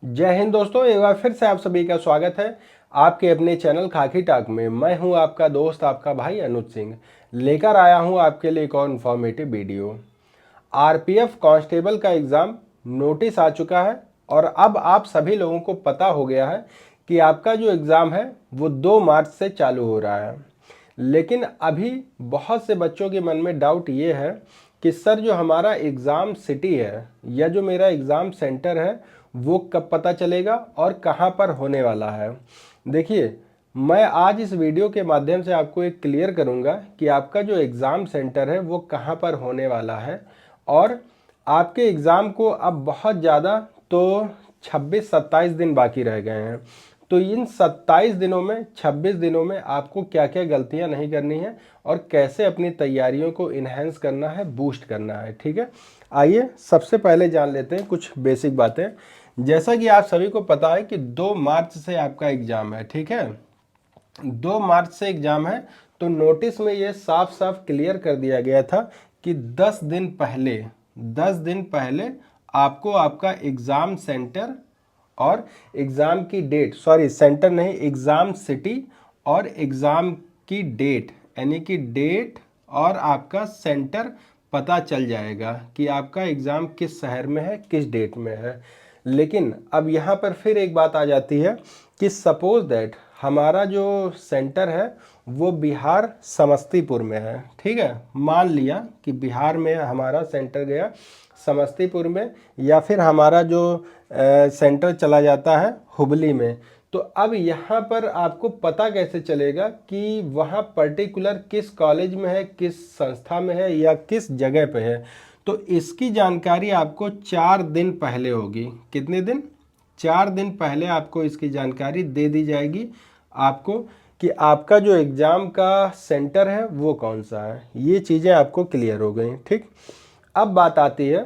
जय हिंद दोस्तों, एक बार फिर से आप सभी का स्वागत है आपके अपने चैनल खाकी टाक में। मैं हूं आपका दोस्त, आपका भाई अनुज सिंह, लेकर आया हूं आपके लिए एक और इन्फॉर्मेटिव वीडियो। आरपीएफ कांस्टेबल का एग्ज़ाम नोटिस आ चुका है और अब आप सभी लोगों को पता हो गया है कि आपका जो एग्ज़ाम है वो 2 मार्च से चालू हो रहा है। लेकिन अभी बहुत से बच्चों के मन में डाउट ये है कि सर, जो हमारा एग्ज़ाम सिटी है या जो मेरा एग्ज़ाम सेंटर है वो कब पता चलेगा और कहाँ पर होने वाला है। देखिए, मैं आज इस वीडियो के माध्यम से आपको एक क्लियर करूँगा कि आपका जो एग्ज़ाम सेंटर है वो कहाँ पर होने वाला है। और आपके एग्ज़ाम को अब बहुत ज़्यादा तो 26-27 दिन बाकी रह गए हैं। तो इन 27 दिनों में 26 दिनों में आपको क्या क्या गलतियां नहीं करनी है और कैसे अपनी तैयारियों को इन्हेंस करना है, बूस्ट करना है। ठीक है, आइए सबसे पहले जान लेते हैं कुछ बेसिक बातें। जैसा कि आप सभी को पता है कि 2 मार्च से आपका एग्ज़ाम है। ठीक है, 2 मार्च से एग्ज़ाम है। तो नोटिस में ये साफ साफ क्लियर कर दिया गया था कि 10 दिन पहले आपको आपका एग्ज़ाम सेंटर और एग्ज़ाम की डेट, सॉरी सेंटर नहीं, एग्ज़ाम सिटी और एग्ज़ाम की डेट, यानी कि डेट और आपका सेंटर पता चल जाएगा कि आपका एग्ज़ाम किस शहर में है, किस डेट में है। लेकिन अब यहाँ पर फिर एक बात आ जाती है कि सपोज दैट हमारा जो सेंटर है वो बिहार समस्तीपुर में है। ठीक है, मान लिया कि बिहार में हमारा सेंटर गया समस्तीपुर में, या फिर हमारा जो सेंटर चला जाता है हुबली में। तो अब यहाँ पर आपको पता कैसे चलेगा कि वहाँ पर्टिकुलर किस कॉलेज में है, किस संस्था में है या किस जगह पे है। तो इसकी जानकारी आपको 4 दिन पहले होगी। कितने दिन? 4 दिन पहले आपको इसकी जानकारी दे दी जाएगी आपको कि आपका जो एग्ज़ाम का सेंटर है वो कौन सा है। ये चीज़ें आपको क्लियर हो गई। ठीक, अब बात आती है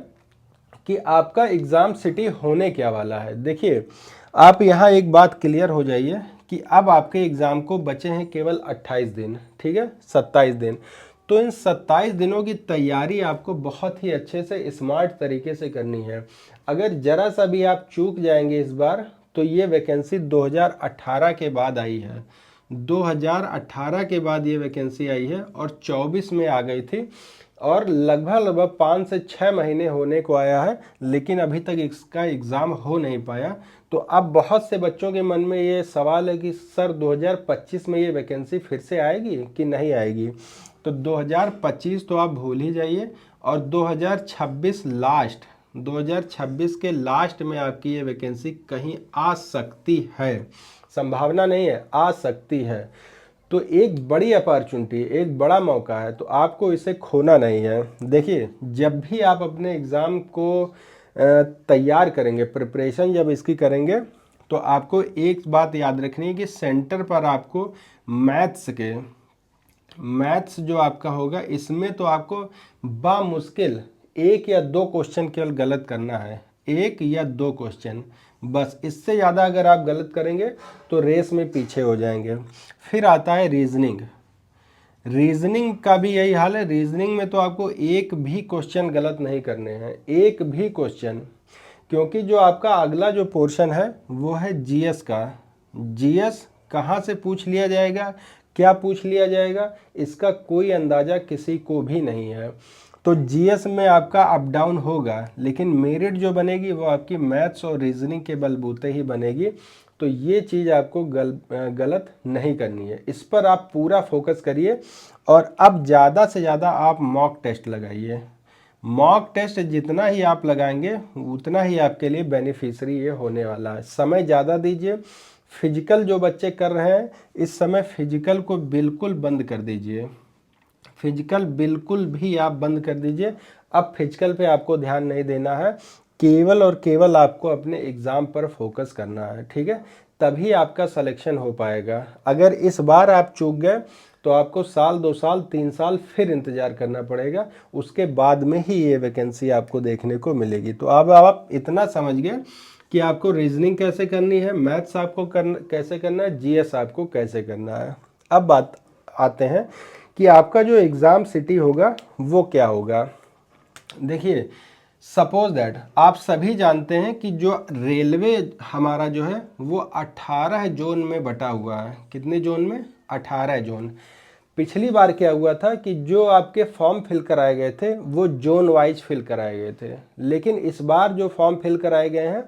कि आपका एग्ज़ाम सिटी होने क्या वाला है। देखिए, आप यहाँ एक बात क्लियर हो जाइए कि अब आपके एग्ज़ाम को बचे हैं केवल 28 दिन। ठीक है, 27 दिन। तो इन 27 दिनों की तैयारी आपको बहुत ही अच्छे से स्मार्ट तरीके से करनी है। अगर ज़रा सा भी आप चूक जाएंगे इस बार, तो ये वैकेंसी 2018 के बाद आई है। 2018 के बाद ये वैकेंसी आई है और 24 में आ गई थी और लगभग 5 से 6 महीने होने को आया है, लेकिन अभी तक इसका एग्ज़ाम हो नहीं पाया। तो अब बहुत से बच्चों के मन में ये सवाल है कि सर 2025 में ये वैकेंसी फिर से आएगी कि नहीं आएगी। तो 2025 तो आप भूल ही जाइए और 2026 के लास्ट में आपकी ये वैकेंसी कहीं आ सकती है। संभावना नहीं है, आ सकती है। तो एक बड़ी अपॉर्चुनिटी, एक बड़ा मौका है, तो आपको इसे खोना नहीं है। देखिए, जब भी आप अपने एग्ज़ाम को तैयार करेंगे, प्रिपरेशन जब इसकी करेंगे, तो आपको एक बात याद रखनी है कि सेंटर पर आपको मैथ्स जो आपका होगा इसमें तो आपको बामुश्किल 1 या 2 क्वेश्चन केवल गलत करना है। 1 या 2 क्वेश्चन बस, इससे ज़्यादा अगर आप गलत करेंगे तो रेस में पीछे हो जाएंगे। फिर आता है रीजनिंग। रीजनिंग का भी यही हाल है। रीजनिंग में तो आपको एक भी क्वेश्चन गलत नहीं करने हैं, एक भी क्वेश्चन, क्योंकि जो आपका अगला जो पोर्शन है वो है जीएस का। जीएस कहाँ से पूछ लिया जाएगा, क्या पूछ लिया जाएगा, इसका कोई अंदाज़ा किसी को भी नहीं है। तो जीएस में आपका अप डाउन होगा, लेकिन मेरिट जो बनेगी वो आपकी मैथ्स और रीजनिंग के बलबूते ही बनेगी। तो ये चीज़ आपको गलत नहीं करनी है, इस पर आप पूरा फोकस करिए। और अब ज़्यादा से ज़्यादा आप मॉक टेस्ट लगाइए। मॉक टेस्ट जितना ही आप लगाएंगे उतना ही आपके लिए बेनिफिशियरी ये होने वाला है। समय ज़्यादा दीजिए। फिजिकल जो बच्चे कर रहे हैं इस समय, फिजिकल को बिल्कुल बंद कर दीजिए। फिजिकल बिल्कुल भी आप बंद कर दीजिए। अब फिजिकल पे आपको ध्यान नहीं देना है, केवल और केवल आपको अपने एग्ज़ाम पर फोकस करना है। ठीक है, तभी आपका सिलेक्शन हो पाएगा। अगर इस बार आप चूक गए तो आपको साल, 2 साल, 3 साल फिर इंतज़ार करना पड़ेगा, उसके बाद में ही ये वैकेंसी आपको देखने को मिलेगी। तो अब आप इतना समझ गए कि आपको रीजनिंग कैसे करनी है, मैथ्स आपको कैसे करना है, जीएस आपको कैसे करना है। अब बात आते हैं कि आपका जो एग्ज़ाम सिटी होगा वो क्या होगा। देखिए, सपोज दैट आप सभी जानते हैं कि जो रेलवे हमारा जो है वो 18 जोन में बटा हुआ है। कितने जोन में? 18 जोन। पिछली बार क्या हुआ था कि जो आपके फॉर्म फिल कराए गए थे वो जोन वाइज फिल कराए गए थे, लेकिन इस बार जो फॉर्म फिल कराए गए हैं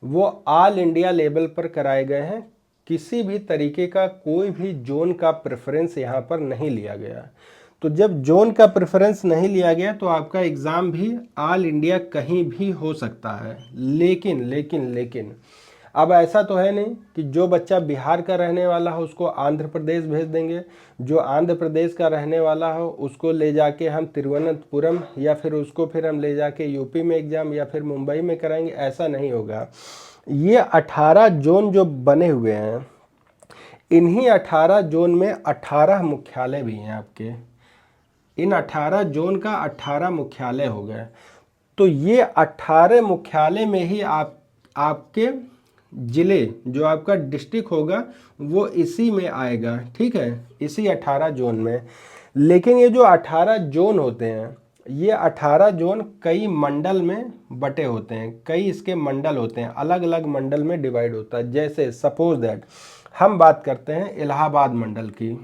वो ऑल इंडिया लेवल पर कराए गए हैं। किसी भी तरीके का कोई भी जोन का प्रेफरेंस यहाँ पर नहीं लिया गया। तो जब जोन का प्रेफरेंस नहीं लिया गया तो आपका एग्ज़ाम भी ऑल इंडिया कहीं भी हो सकता है। लेकिन लेकिन लेकिन अब ऐसा तो है नहीं कि जो बच्चा बिहार का रहने वाला हो उसको आंध्र प्रदेश भेज देंगे, जो आंध्र प्रदेश का रहने वाला हो उसको ले जाके हम तिरुवनंतपुरम या फिर उसको फिर हम ले जाके यूपी में एग्ज़ाम या फिर मुंबई में कराएंगे। ऐसा नहीं होगा। ये 18 जोन जो बने हुए हैं, इन्हीं 18 जोन में 18 मुख्यालय भी हैं आपके। इन 18 जोन का 18 मुख्यालय हो गए। तो ये 18 मुख्यालय में ही आपके जिले, जो आपका डिस्ट्रिक्ट होगा वो इसी में आएगा, ठीक है, इसी 18 जोन में। लेकिन ये जो 18 जोन होते हैं, ये 18 जोन कई मंडल में बटे होते हैं, कई इसके मंडल होते हैं, अलग अलग मंडल में डिवाइड होता है। जैसे सपोज दैट हम बात करते हैं इलाहाबाद मंडल की,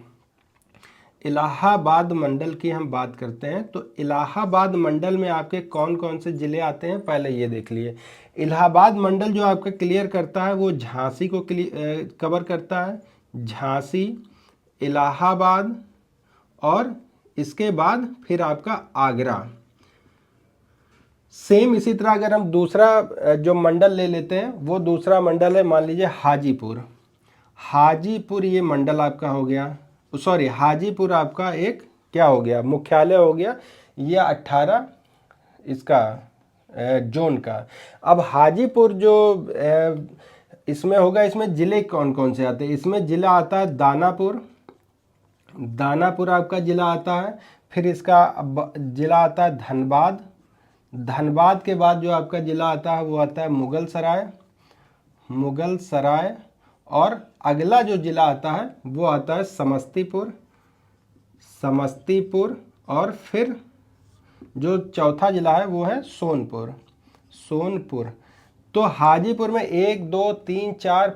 इलाहाबाद मंडल की हम बात करते हैं तो इलाहाबाद मंडल में आपके कौन कौन से ज़िले आते हैं पहले ये देख लिए। इलाहाबाद मंडल जो आपका क्लियर करता है वो झांसी को कवर करता है, झांसी, इलाहाबाद, और इसके बाद फिर आपका आगरा। सेम इसी तरह अगर हम दूसरा जो मंडल ले लेते हैं वो दूसरा मंडल है, मान लीजिए हाजीपुर। हाजीपुर ये मंडल आपका हो गया, सॉरी हाजीपुर आपका एक क्या हो गया, मुख्यालय हो गया, ये 18 इसका जोन का। अब हाजीपुर जो इसमें होगा, इसमें ज़िले कौन कौन से आते हैं? इसमें ज़िला आता है दानापुर, दानापुर आपका ज़िला आता है। फिर इसका ज़िला आता है धनबाद, धनबाद के बाद जो आपका ज़िला आता है वो आता है मुगल सराय, मुगल सराय, और अगला जो ज़िला आता है वो आता है समस्तीपुर, समस्तीपुर, और फिर जो चौथा ज़िला है वो है सोनपुर, सोनपुर। तो हाजीपुर में 1 2 3 4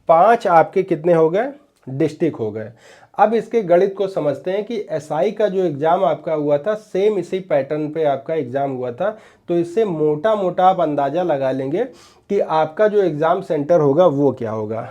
5 आपके कितने हो गए? डिस्ट्रिक्ट हो गए। अब इसके गणित को समझते हैं कि एसआई का जो एग्ज़ाम आपका हुआ था सेम इसी पैटर्न पे आपका एग्ज़ाम हुआ था। तो इससे मोटा मोटा आप अंदाज़ा लगा लेंगे कि आपका जो एग्ज़ाम सेंटर होगा वो क्या होगा।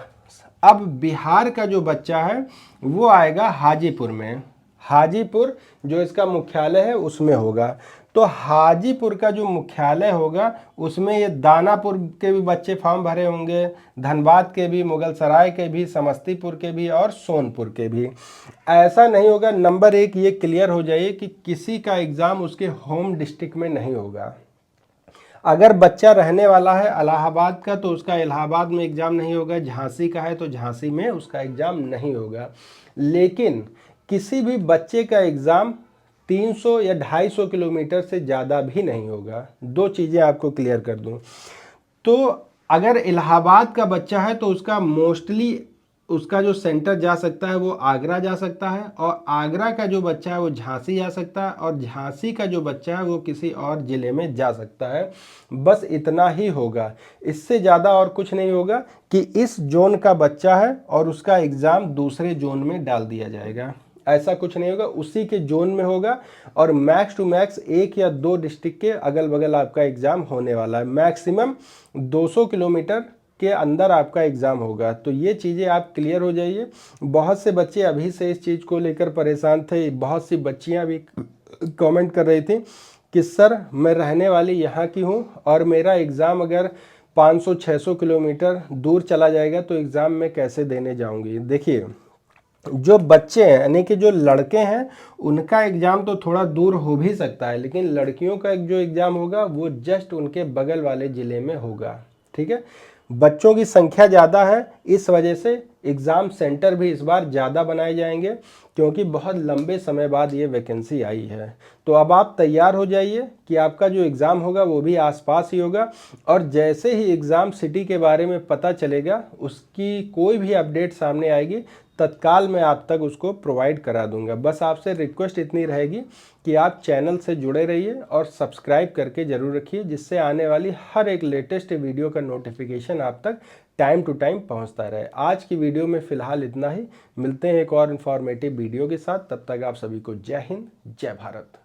अब बिहार का जो बच्चा है वो आएगा हाजीपुर में, हाजीपुर जो इसका मुख्यालय है उसमें होगा। तो हाजीपुर का जो मुख्यालय होगा उसमें ये दानापुर के भी बच्चे फॉर्म भरे होंगे, धनबाद के भी, मुगल सराय के भी, समस्तीपुर के भी और सोनपुर के भी। ऐसा नहीं होगा। नंबर 1 ये क्लियर हो जाइए कि किसी का एग्ज़ाम उसके होम डिस्ट्रिक्ट में नहीं होगा। अगर बच्चा रहने वाला है इलाहाबाद का तो उसका इलाहाबाद में एग्ज़ाम नहीं होगा, झांसी का है तो झांसी में उसका एग्ज़ाम नहीं होगा। लेकिन किसी भी बच्चे का एग्ज़ाम 300 या 250 किलोमीटर से ज़्यादा भी नहीं होगा। दो चीज़ें आपको क्लियर कर दूं। तो अगर इलाहाबाद का बच्चा है तो उसका मोस्टली उसका जो सेंटर जा सकता है वो आगरा जा सकता है, और आगरा का जो बच्चा है वो झांसी जा सकता है, और झांसी का जो बच्चा है वो किसी और ज़िले में जा सकता है। बस इतना ही होगा, इससे ज़्यादा और कुछ नहीं होगा कि इस जोन का बच्चा है और उसका एग्ज़ाम दूसरे जोन में डाल दिया जाएगा। ऐसा कुछ नहीं होगा, उसी के जोन में होगा। और मैक्स टू मैक्स 1 या 2 डिस्ट्रिक्ट के अगल बगल आपका एग्ज़ाम होने वाला है। मैक्सिमम 200 किलोमीटर के अंदर आपका एग्ज़ाम होगा। तो ये चीज़ें आप क्लियर हो जाइए। बहुत से बच्चे अभी से इस चीज़ को लेकर परेशान थे। बहुत सी बच्चियां भी कमेंट कर रही थी कि सर मैं रहने वाली यहाँ की हूँ और मेरा एग्ज़ाम अगर 500-600 किलोमीटर दूर चला जाएगा तो एग्ज़ाम मैं कैसे देने जाऊँगी। देखिए, जो बच्चे हैं यानी कि जो लड़के हैं उनका एग्ज़ाम तो थोड़ा दूर हो भी सकता है, लेकिन लड़कियों का जो एग्ज़ाम होगा वो जस्ट उनके बगल वाले ज़िले में होगा। ठीक है, बच्चों की संख्या ज़्यादा है, इस वजह से एग्ज़ाम सेंटर भी इस बार ज़्यादा बनाए जाएंगे, क्योंकि बहुत लंबे समय बाद ये वैकेंसी आई है। तो अब आप तैयार हो जाइए कि आपका जो एग्ज़ाम होगा वो भी आसपास ही होगा। और जैसे ही एग्ज़ाम सिटी के बारे में पता चलेगा, उसकी कोई भी अपडेट सामने आएगी तत्काल मैं आप तक उसको प्रोवाइड करा दूंगा। बस आपसे रिक्वेस्ट इतनी रहेगी कि आप चैनल से जुड़े रहिए और सब्सक्राइब करके ज़रूर रखिए, जिससे आने वाली हर एक लेटेस्ट वीडियो का नोटिफिकेशन आप तक टाइम टू टाइम पहुंचता रहे। आज की वीडियो में फ़िलहाल इतना ही, मिलते हैं एक और इन्फॉर्मेटिव वीडियो के साथ। तब तक आप सभी को जय हिंद, जय भारत।